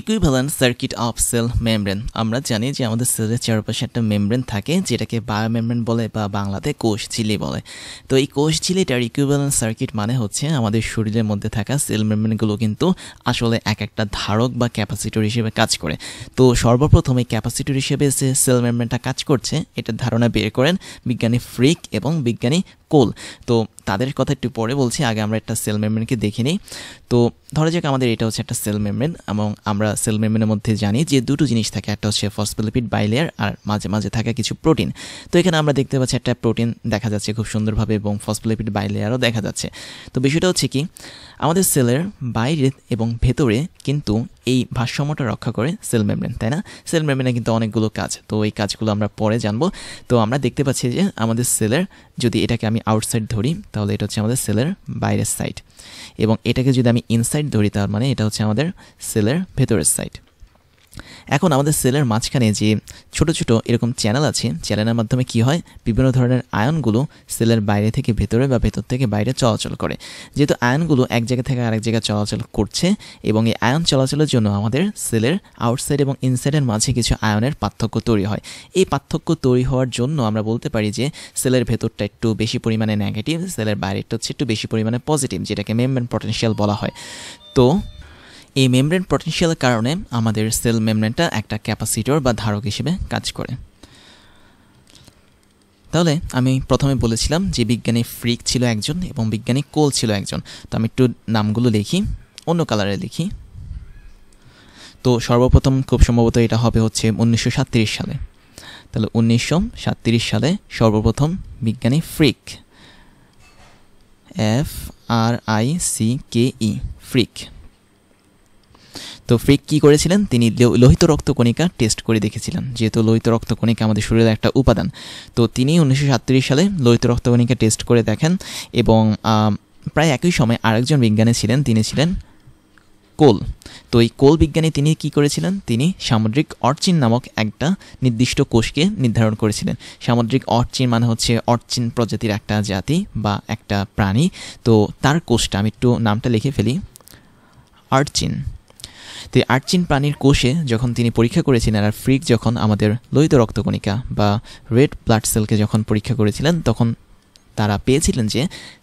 Equivalent circuit of cell membrane. আমরা জানি যে আমাদের সেলের চারপাশে একটা মেমব্রেন থাকে যেটাকে বায়োমেমব্রেন বলে বা বাংলাতে কোষ ঝিল্লি বলে। তো এই কোষ ঝিল্লিটার ইকুইভ্যালেন্ট সার্কিট মানে হচ্ছে আমাদের শরীরের মধ্যে থাকা সেল মেমব্রেনগুলো কিন্তু আসলে এক একটা ধারক বা ক্যাপাসিটর হিসেবে কাজ করে। তো সর্বপ্রথম এই ক্যাপাসিটর হিসেবে যে সেল মেমব্রেনটা কাজ করছে এটার ধারণা বের করেন বিজ্ঞানী ফ্রিক এবং বিজ্ঞানী কোল। তো তাদের কথা একটু পরে বলছি, আগে আমরা একটা সেল মেমব্রেনকে দেখে নিই। তো ধরা যাক আমাদের এটা হচ্ছে একটা সেল মেমব্রেন এবং আমরা সেল মেমব্রেনের মধ্যে জানি যে দুটো জিনিস থাকে, একটা হচ্ছে ফসফোলিপিড বাইলেয়ার আর মাঝে মাঝে থাকে কিছু প্রোটিন। তো এখানে আমরা দেখতে পাচ্ছি একটা প্রোটিন দেখা যাচ্ছে খুব সুন্দরভাবে এবং ফসফোলিপিড বাইলেয়ারও দেখা যাচ্ছে। তো বিষয়টা হচ্ছে কি, আমাদের সেলের বাইরে এবং ভেতরে কিন্তু এই ভারসাম্যটা রক্ষা করে সেল মেমব্রেন, তাই না? সেল মেমব্রেনে কিন্তু অনেকগুলো কাজ, তো এই কাজগুলো আমরা পরে জানবো। তো আমরা দেখতে পাচ্ছি যে আমাদের সেলের, যদি এটাকে আমি আউটসাইড ধরি তাহলে এটা হচ্ছে আমাদের সেলের বাইরের সাইড, এবং এটাকে যদি আমি ইনসাইড ধরি তার মানে এটা হচ্ছে আমাদের সেলের ভেতরের সাইড। এখন আমাদের সেলের মাঝখানে যে ছোট ছোট এরকম চ্যানেল আছে, চ্যানেলের মাধ্যমে কি হয়, বিভিন্ন ধরনের আয়নগুলো সেলের বাইরে থেকে ভেতরে বা ভেতর থেকে বাইরে চলাচল করে। যেহেতু আয়নগুলো এক জায়গা থেকে আরেক জায়গায় চলাচল করছে এবং এই আয়ন চলাচলের জন্য আমাদের সেলের আউটসাইড এবং ইনসাইডের মাঝে কিছু আয়নের পার্থক্য তৈরি হয়। এই পার্থক্য তৈরি হওয়ার জন্য আমরা বলতে পারি যে সেলের ভেতরটা একটু বেশি পরিমাণে নেগেটিভ, সেলের বাইরেটা হচ্ছে একটু বেশি পরিমাণে পজিটিভ, যেটাকে মেমব্রেন পটেনশিয়াল বলা হয়। তো এই মেমব্রেন পটেনশিয়ালের কারণে আমাদের সেল মেমব্রেনটা একটা ক্যাপাসিটর বা ধারক হিসেবে কাজ করে। তাহলে আমি প্রথমে বলেছিলাম যে বিজ্ঞানী ফ্রিক ছিল একজন এবং বিজ্ঞানী কোল ছিল একজন। তো আমি একটু নামগুলো লিখি, অন্য কালারে লিখি। তো সর্বপ্রথম খুব সম্ভবত এটা হবে হচ্ছে 1937 সালে। তাহলে 1937 সালে সর্বপ্রথম বিজ্ঞানী ফ্রিক, FRICKE, ফ্রিক। তো ফ্রিক কী করেছিলেন, তিনি লোহিত রক্তকণিকা টেস্ট করে দেখেছিলেন। যেহেতু লোহিত রক্তকণিকা আমাদের শরীরের একটা উপাদান, তো তিনি 1937 সালে লোহিত রক্তকণিকা টেস্ট করে দেখেন এবং প্রায় একই সময় আরেকজন বিজ্ঞানী ছিলেন, তিনি ছিলেন কোল। তো এই কোল বিজ্ঞানী তিনি কি করেছিলেন, তিনি সামুদ্রিক অর্চিন নামক একটা নির্দিষ্ট কোষকে নির্ধারণ করেছিলেন। সামুদ্রিক অর্চিন মানে হচ্ছে অর্চিন প্রজাতির একটা জাতি বা একটা প্রাণী। তো তার কোষটা আমি একটু নামটা লিখে ফেলি, আর্চিন। তো আর্চিন প্রাণীর কোষে যখন তিনি পরীক্ষা করেছিলেন, আর ফ্রিক যখন আমাদের লোহিত রক্তকণিকা বা রেড ব্লাড সেলকে যখন পরীক্ষা করেছিলেন, তখন তারা পেয়েছিলেন যে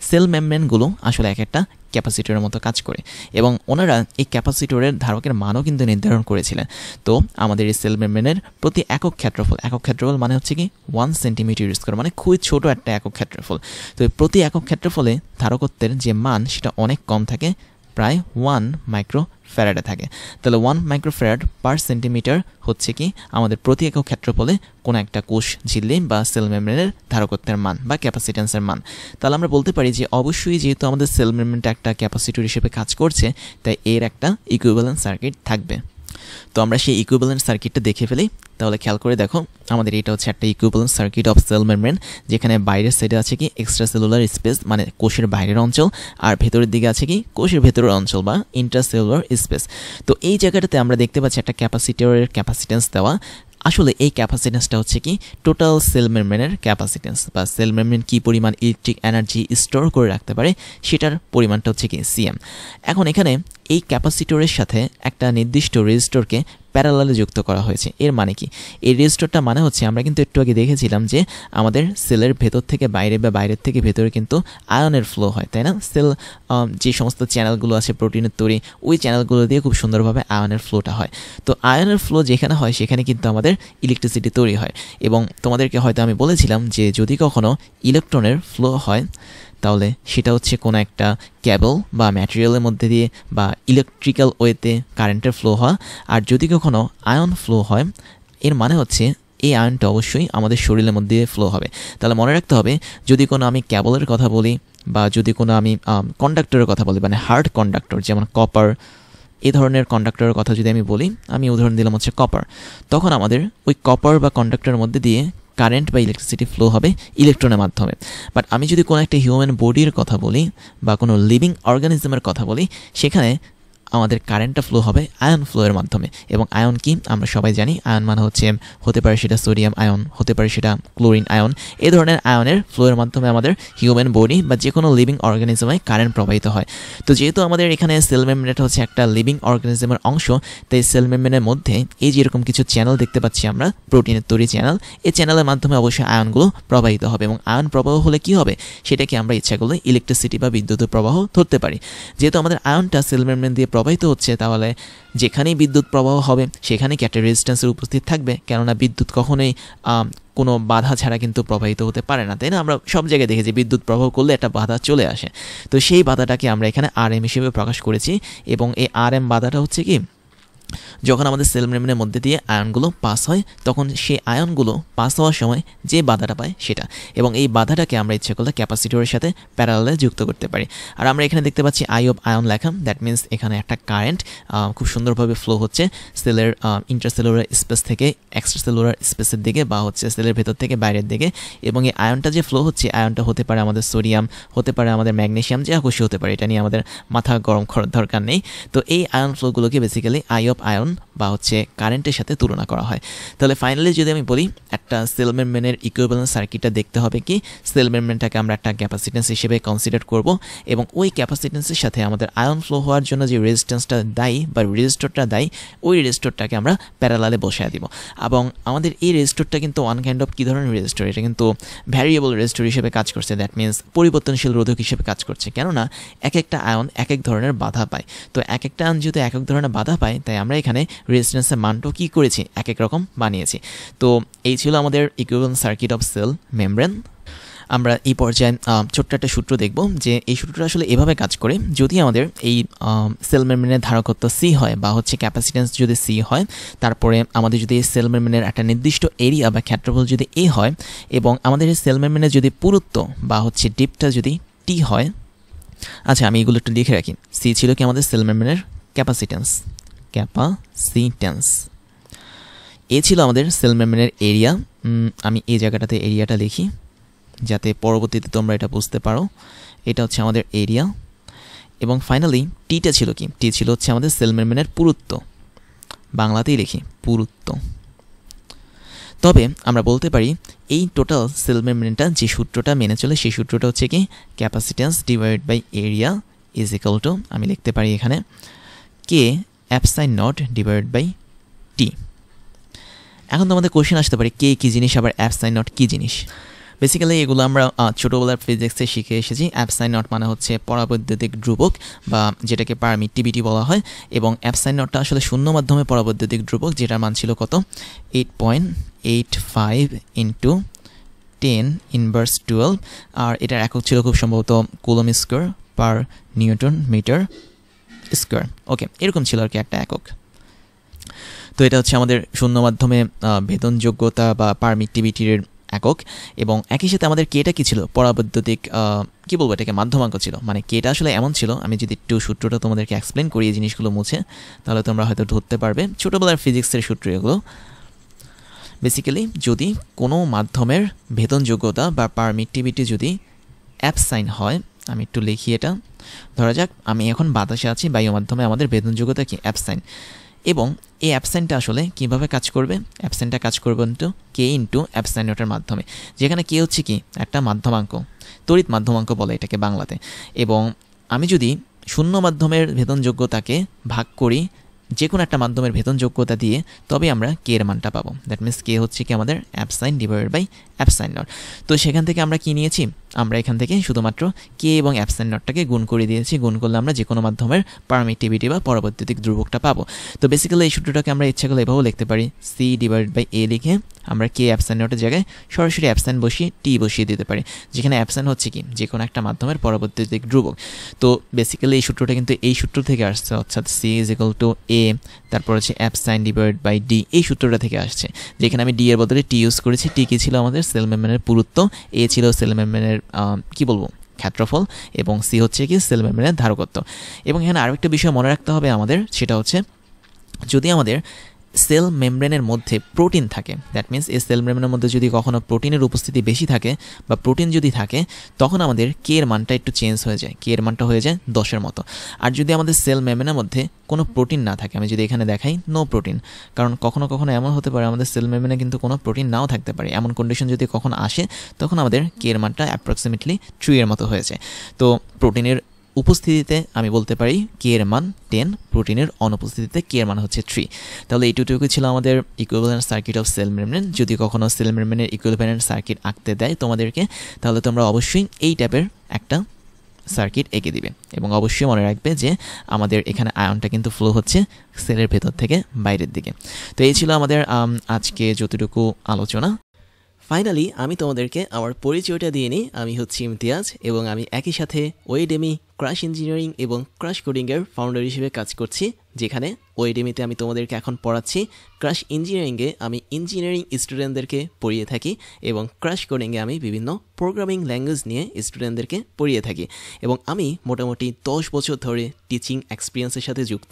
সেল মেমব্রেনগুলো আসলে এক একটা ক্যাপাসিটরের মতো কাজ করে এবং ওনারা এই ক্যাপাসিটরের ধারকের মানও কিন্তু নির্ধারণ করেছিলেন। তো আমাদের এই সেল মেমব্রেনের প্রতি একক ক্ষেত্রফল মানে হচ্ছে কি 1 সেন্টিমিটার স্কোয়ার, মানে খুবই ছোট একটা একক ক্ষেত্রফল। তো প্রতি একক ক্ষেত্রফলে ধারকত্বের যে মান সেটা অনেক কম থাকে, প্রায় 1 মাইক্রোফ্যারাডে থাকে। তাহলে 1 মাইক্রোফ্যারাড পার সেন্টিমিটার হচ্ছে কি আমাদের প্রতি একক ক্ষেত্রফলে কোনো একটা কোষ ঝিল্লি বা সেল মেমব্রেনের ধারকত্বের মান বা ক্যাপাসিট্যান্সের মান। তাহলে আমরা বলতে পারি যে অবশ্যই যেহেতু আমাদের সেল মেমব্রেনটা একটা ক্যাপাসিটর হিসেবে কাজ করছে, তাই এর একটা ইকুইভ্যালেন্ট সার্কিট থাকবে। তো আমরা সেই ইকুইভ্যালেন্ট সার্কিটটা দেখে ফেলি। তাহলে খেয়াল করে দেখো, আমাদের এটা হচ্ছে একটা equivalent circuit of cell membrane, যেখানে বাইরের সাইডে আছে কি এক্সট্রা সেলুলার স্পেস মানে কোষের বাইরের অঞ্চল, আর ভেতরের দিকে আছে কি কোষের ভেতরের অঞ্চল বা ইন্ট্রাসেলুলার স্পেস। তো এই জায়গাটাতে আমরা দেখতে পাচ্ছি একটা ক্যাপাসিটরের ক্যাপাসিট্যান্স দেওয়া। আসলে এই ক্যাপাসিট্যান্সটা হচ্ছে কি টোটাল সেল মেমব্রেনের ক্যাপাসিট্যান্স, বা সেল মেমব্রেন কী পরিমাণ ইলেকট্রিক এনার্জি স্টোর করে রাখতে পারে সেটার পরিমাণটা হচ্ছে কি সিএম। এখন এখানে এই ক্যাপাসিটরের সাথে একটা নির্দিষ্ট রেজিস্টরকে প্যারালালে যুক্ত করা হয়েছে। এর মানে কি, এই রেজিস্টরটা মানে হচ্ছে আমরা কিন্তু একটু আগে দেখেছিলাম যে আমাদের সেলের ভেতর থেকে বাইরে বা বাইরের থেকে ভেতরে কিন্তু আয়নের ফ্লো হয়, তাই না? সেল যে সমস্ত চ্যানেলগুলো আছে প্রোটিনের তৈরি, ওই চ্যানেলগুলো দিয়ে খুব সুন্দরভাবে আয়নের ফ্লোটা হয়। তো আয়নের ফ্লো যেখানে হয় সেখানে কিন্তু আমাদের ইলেকট্রিসিটি তৈরি হয়। এবং তোমাদেরকে হয়তো আমি বলেছিলাম যে যদি কখনো ইলেকট্রনের ফ্লো হয় তাহলে সেটা হচ্ছে কোনো একটা কেবল বা ম্যাটেরিয়ালের মধ্যে দিয়ে বা ইলেকট্রিক্যাল ওয়েতে কারেন্টের ফ্লো হওয়া। আর যদি কখনো আয়ন ফ্লো হয়, এর মানে হচ্ছে এই আয়নটা অবশ্যই আমাদের শরীরের মধ্যে দিয়ে ফ্লো হবে। তাহলে মনে রাখতে হবে, যদি কোনো আমি কেবলের কথা বলি বা যদি কোনো আমি কন্ডাক্টরের কথা বলি, মানে হার্ড কন্ডাক্টর যেমন কপার, এই ধরনের কন্ডাক্টরের কথা যদি আমি বলি, আমি উদাহরণ দিলাম হচ্ছে কপার, তখন আমাদের ওই কপার বা কন্ডাক্টরের মধ্যে দিয়ে কারেন্ট বা ইলেকট্রিসিটি ফ্লো হবে ইলেকট্রনের মাধ্যমে। বাট আমি যদি কোনো একটা হিউম্যান বডির কথা বলি বা কোনো লিভিং অর্গানিজমের কথা বলি, সেখানে আমাদের কারেন্টটা ফ্লো হবে আয়ন ফ্লো এর মাধ্যমে। এবং আয়ন কি আমরা সবাই জানি, আয়ন মানে হচ্ছে হতে পারে সেটা সোডিয়াম আয়ন, হতে পারে সেটা ক্লোরিন আয়ন। এই ধরনের আয়নের ফ্লো এর মাধ্যমে আমাদের হিউম্যান বডি বা যে কোনো লিভিং অর্গানিজমে কারেন্ট প্রবাহিত হয়। তো যেহেতু আমাদের এখানে সেল মেমব্রেনটা হচ্ছে একটা লিভিং অর্গানিজমের অংশ, তাই সেল মেমব্রেনের মধ্যে এই যেরকম কিছু চ্যানেল দেখতে পাচ্ছি আমরা, প্রোটিনের তৈরি চ্যানেল, এই চ্যানেলের মাধ্যমে অবশ্যই আয়নগুলো প্রবাহিত হবে। এবং আয়ন প্রবাহ হলে কি হবে, সেটাকে আমরা ইচ্ছা করলে ইলেকট্রিসিটি বা বিদ্যুতের প্রবাহ ধরতে পারি। যেহেতু আমাদের আয়নটা সেল মেমব্রেন দিয়ে প্রবাহিত হচ্ছে, তাহলে যেখানেই বিদ্যুৎ প্রবাহ হবে সেখানেই একটা রেজিস্ট্যান্সের উপস্থিত থাকবে, কেননা বিদ্যুৎ কখনোই কোনো বাধা ছাড়া কিন্তু প্রবাহিত হতে পারে না, তাই না? আমরা সব জায়গায় দেখেছি বিদ্যুৎ প্রবাহ করলে একটা বাধা চলে আসে। তো সেই বাধাটাকে আমরা এখানে RM হিসেবে প্রকাশ করেছি। এবং এই RM বাধাটা হচ্ছে কি, যখন আমাদের সেল মেমব্রেনের মধ্যে দিয়ে আয়নগুলো পাস হয়, তখন সেই আয়নগুলো পাস হওয়ার সময় যে বাধাটা পায় সেটা। এবং এই বাধাটাকে আমরা ইচ্ছে করলে ক্যাপাসিটরের সাথে প্যারালালে যুক্ত করতে পারি। আর আমরা এখানে দেখতে পাচ্ছি আই অফ আয়ন লেখা, দ্যাট মিনস এখানে একটা কারেন্ট খুব সুন্দরভাবে ফ্লো হচ্ছে সেলের ইন্টারসেলুলার স্পেস থেকে এক্সট্রাসেলুলার স্পেসের দিকে, বা হচ্ছে সেলের ভেতর থেকে বাইরের দিকে। এবং এই আয়নটা যে ফ্লো হচ্ছে, আয়নটা হতে পারে আমাদের সোডিয়াম, হতে পারে আমাদের ম্যাগনেসিয়াম, যা খুশি হতে পারে, এটা নিয়ে আমাদের মাথা গরম করার দরকার নেই। তো এই আয়ন ফ্লোগুলোকে বেসিক্যালি আই অফ আয়ন বা হচ্ছে কারেন্টের সাথে তুলনা করা হয়। তাহলে ফাইনালি যদি আমি বলি, একটা সেল মেমব্রেনের ইকুইভ্যালেন্ট সার্কিটটা দেখতে হবে কি, সেল মেমব্রেনটাকে আমরা একটা ক্যাপাসিটেন্স হিসেবে কনসিডার করব, এবং ওই ক্যাপাসিটেন্সের সাথে আমাদের আয়ন ফ্লো হওয়ার জন্য যে রেজিস্ট্যান্সটা দায়ী বা রেজিস্টরটা দায়ী, ওই রেজিস্টরটাকে আমরা প্যারালালে বসায় দিব। এবং আমাদের এই রেজিস্টরটা কিন্তু ওয়ান কাইন্ড অফ কী ধরনের রেজিস্টর, এটা কিন্তু ভ্যারিয়েবল রেজিস্টর হিসেবে কাজ করছে, দ্যাট মিনস পরিবর্তনশীল রোধক হিসেবে কাজ করছে। কেননা এক একটা আয়ন এক এক ধরনের বাধা পায়। তো এক একটা আয়ন যেহেতু এক এক ধরনের বাধা পায়, তাই আমরা এখানে রেজিস্ট্যান্সের মানটাও কী করেছি, এক এক রকম বানিয়েছি। তো এই ছিল আমাদের equivalent circuit of cell membrane. আমরা এই পর্যায়ে ছোট্ট একটা সূত্র দেখব, যে এই সূত্রটা আসলে এভাবে কাজ করে, যদি আমাদের এই সেল মেমব্রেনের ধারকত্ব C হয় বা হচ্ছে ক্যাপাসিটেন্স যদি C হয়, তারপরে আমাদের যদি এই সেল মেমব্রেনের একটা নির্দিষ্ট এরিয়া বা ক্ষেত্রফল যদি A হয়, এবং আমাদের এই সেল মেমব্রেনের যদি পুরুত্ব বা হচ্ছে ডিপটা যদি T হয়। আচ্ছা, আমি এগুলো একটু লিখে রাখি। C ছিল কি আমাদের সেল মেমব্রেনের ক্যাপাসিটেন্স, এ ছিল আমাদের সেল মেমব্রেনের এরিয়া। আমি এই জায়গাটাতে এরিয়াটা লিখি যাতে পরবর্তীতে তোমরা এটা বুঝতে পারো। এটা হচ্ছে আমাদের এরিয়া। এবং ফাইনালি টিটা ছিল কি, টি ছিল হচ্ছে আমাদের সেল মেমব্রেনের পুরুত্ব, বাংলাতেই লিখি পুরুত্ব। তবে আমরা বলতে পারি এই টোটাল সেল মেমব্রেনটা যে সূত্রটা মেনে চলে, সেই সূত্রটা হচ্ছে কি capacitance divided by area is equal to, আমি লিখতে পারি এখানে K epsilon naught divided by T. এখন তো আমাদের কোশ্চেন আসতে পারে কে কী জিনিস, আবার এপসাইন নট কী জিনিস। বেসিক্যালি এগুলো আমরা ছোটোবেলার ফিজিক্সে শিখে এসেছি। এপসাইন নট মানে হচ্ছে পরাবৈদ্যুতিক ধ্রুবক, বা যেটাকে পারমিটিভিটি বলা হয়। এবং এপসাইন নটটা আসলে শূন্য মাধ্যমে পরাবৈদ্যুতিক ধ্রুবক, যেটার মান ছিল কত, 8.85 ইন্টু 10⁻12। আর এটার একক ছিল খুব সম্ভবত coulomb square per newton metre square. Okay, এরকম ছিল আর কি একটা একক। তো এটা হচ্ছে আমাদের শূন্য মাধ্যমে ভেদনযোগ্যতা বা পারমিটিভিটির একক। এবং একই সাথে আমাদের কেটা কী ছিল, পরাবৈদ্যুতিক কী বলবো এটাকে, মাধ্যমাঙ্ক ছিল। মানে কেটা আসলে এমন ছিল, আমি যদি একটু সূত্রটা তোমাদেরকে এক্সপ্লেন করি এই জিনিসগুলো মুছে, তাহলে তোমরা হয়তো ধরতে পারবে। ছোটোবেলার ফিজিক্সের সূত্র এগুলো। বেসিক্যালি যদি কোনো মাধ্যমের ভেদনযোগ্যতা বা পারমিটিভিটি যদি অ্যাপসাইন হয়, আমি একটু লিখি এটা। ধরা যাক আমি এখন বাতাসে আছি, বায়ু মাধ্যমে আমাদের ভেদনযোগ্যতা কি অ্যাপসাইন। এবং এই অ্যাপসাইনটা আসলে কীভাবে কাজ করবে, অ্যাপসাইনটা কাজ করবে ইন্টু কে ইন্টু অ্যাপসাইন নটের মাধ্যমে, যেখানে কে হচ্ছে কি একটা মাধ্যমাঙ্ক, তড়িৎ মাধ্যমাঙ্ক বলে এটাকে বাংলাতে। এবং আমি যদি শূন্য মাধ্যমের ভেদনযোগ্যতাকে ভাগ করি যে কোনো একটা মাধ্যমের ভেদনযোগ্যতা দিয়ে, তবে আমরা কে এর মানটা পাবো। দ্যাট মিনস কে হচ্ছে কি আমাদের অ্যাপসাইন ডিভাইডেড বাই অ্যাপসাইন নট। তো সেখান থেকে আমরা কি নিয়েছি, আমরা এখান থেকে শুধুমাত্র কে এবং অ্যাপসাইন নটটাকে গুণ করে দিয়েছি। গুণ করলে আমরা যে কোনো মাধ্যমের পারমিটিভিটি বা পরাবৈদ্যুতিক ধ্রুবকটা পাবো। তো বেসিক্যালি এই সূত্রটাকে আমরা ইচ্ছা করলে এভাবেও লিখতে পারি, সি ডিভাইডেড বাই এ লিখে আমরা কে অ্যাপসাইন নটের জায়গায় সরাসরি অ্যাপসাইন বসিয়ে টি বসিয়ে দিতে পারি, যেখানে অ্যাপসাইন হচ্ছে কি যে কোনো একটা মাধ্যমের পরাবৈদ্যুতিক ধ্রুবক। তো বেসিক্যালি এই সূত্রটা কিন্তু এই সূত্র থেকে আসছে, অর্থাৎ সি ইজ ইকুয়াল টু এ, তারপর হচ্ছে অ্যাপসাইন ডিভাইডেড বাই ডি, এই সূত্রটা থেকে আসছে। যেখানে আমি ডি এর বদলে টি ইউজ করেছি। টি কি ছিল আমাদের সেল মেমব্রেনের পুরুত্ব, এ ছিল সেল মেমব্রেনের কী বলবো ক্ষেত্রফল, এবং সি হচ্ছে কি সেল মেমব্রেনের ধারকত্ব। এবং এখানে আরেকটা বিষয় মনে রাখতে হবে আমাদের, সেটা হচ্ছে যদি আমাদের সেল মেমব্রেনের মধ্যে প্রোটিন থাকে, দ্যাট মিন্স এই সেল মেমব্রেনের মধ্যে যদি কখনো প্রোটিনের উপস্থিতি বেশি থাকে বা প্রোটিন যদি থাকে, তখন আমাদের কে এর মানটা একটু চেঞ্জ হয়ে যায়, কে এর মানটা হয়ে যায় 10-এর মতো। আর যদি আমাদের সেল মেমব্রেনের মধ্যে কোনো প্রোটিন না থাকে, আমি যদি এখানে দেখাই নো প্রোটিন, কারণ কখনো কখনো এমন হতে পারে আমাদের সেল মেমব্রেনে কিন্তু কোনো প্রোটিন নাও থাকতে পারে, এমন কন্ডিশন যদি কখনো আসে তখন আমাদের কে এর মানটা অ্যাপ্রক্সিমেটলি 3 এর মতো হয়ে যায়। তো প্রোটিনের উপস্থিতিতে আমি বলতে পারি কে এর মান 10, প্রোটিনের অনুপস্থিতিতে কে এর মান হচ্ছে 3। তাহলে এইটুকু ছিল আমাদের equivalent circuit of cell membrane. যদি কখনো সেল মেমব্রেনের ইকুইভ্যালেন্ট সার্কিট আঁকতে দেয় তোমাদেরকে, তাহলে তোমরা অবশ্যই এই টাইপের একটা সার্কিট এঁকে দিবে এবং অবশ্যই মনে রাখবে যে আমাদের এখানে আয়নটা কিন্তু ফ্লো হচ্ছে সেলের ভেতর থেকে বাইরের দিকে। তো এই ছিল আমাদের আজকে যতটুকু আলোচনা। ফাইনালি আমি তোমাদেরকে আমার পরিচয়টা দিয়ে নিই। আমি হচ্ছি ইমতিয়াজ এবং আমি একই সাথে ওয়েডেমি, ক্রাশ ইঞ্জিনিয়ারিং এবং ক্রাশ কোডিংয়ের ফাউন্ডার হিসেবে কাজ করছি, যেখানে ওয়েডেমিতে আমি তোমাদেরকে এখন পড়াচ্ছি, ক্রাশ ইঞ্জিনিয়ারিংয়ে আমি ইঞ্জিনিয়ারিং স্টুডেন্টদেরকে পড়িয়ে থাকি এবং ক্রাশ কোডিংয়ে আমি বিভিন্ন প্রোগ্রামিং ল্যাঙ্গুয়েজ নিয়ে স্টুডেন্টদেরকে পড়িয়ে থাকি। এবং আমি মোটামুটি 10 বছর ধরে টিচিং এক্সপিরিয়েন্সের সাথে যুক্ত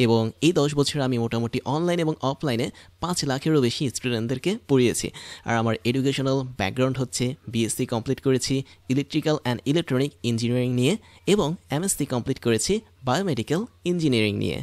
এবং এই 10 বছর আমি মোটামুটি অনলাইন এবং অফলাইনে 5 লাখেরও বেশি স্টুডেন্টদেরকে পড়িয়েছি। আর আমার এডুকেশনাল ব্যাকগ্রাউন্ড হচ্ছে বিএসসি কমপ্লিট করেছি ইলেকট্রিক্যাল অ্যান্ড ইলেকট্রনিক ইঞ্জিনিয়ারিং নিয়ে এবং এমএসসি কমপ্লিট করেছি বায়োমেডিক্যাল ইঞ্জিনিয়ারিং নিয়ে।